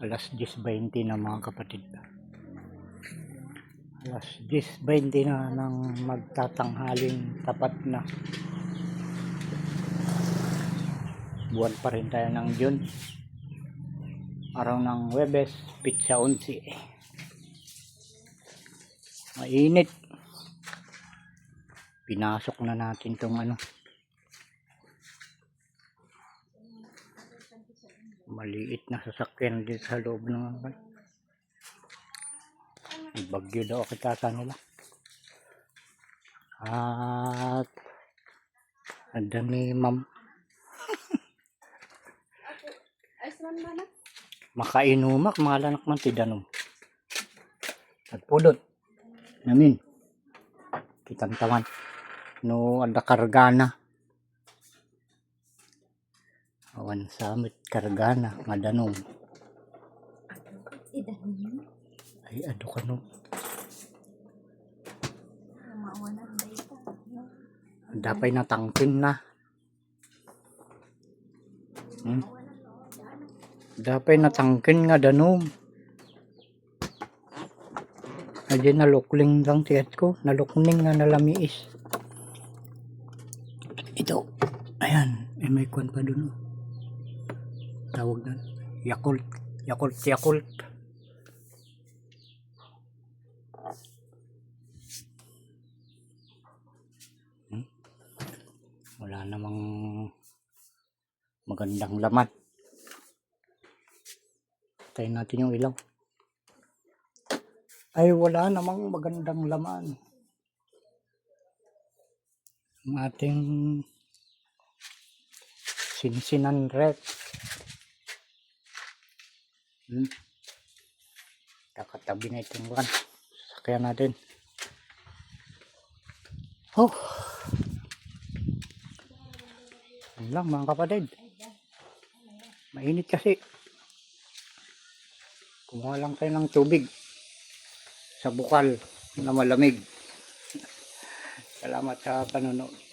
Alas 10:20 na mga kapatid. Alas 10:20 na ng magtatanghaling tapat na. Buwan pa rin tayo ng June. Araw ng Huwebes, Pizza 11. Mainit. Pinasok na natin tong maliit na sasakyan dito sa loob ng bagyo daw kita nila. At ada ni ma'am makainumak mga lanak man tidanom at pulot namin kitang taman no ada kargana awan samit kargana nga danom ay ado ka no dapay natangkin na dapay natangkin nga danom aja nalukling lang tiyat ko nalukling nga nalamiis ito ayan may kwan pa dun tawag na Yakult wala namang magandang laman. Tayo natin yung ilaw. Ay wala namang magandang laman. Ang ating sinsinan rep. Kakatabi na itong buwan. Sakyan natin. Oh. Yan lang mga kapatid. Mainit kasi. Kumuha lang tayo ng tubig sa bukal na malamig. Salamat sa panonood.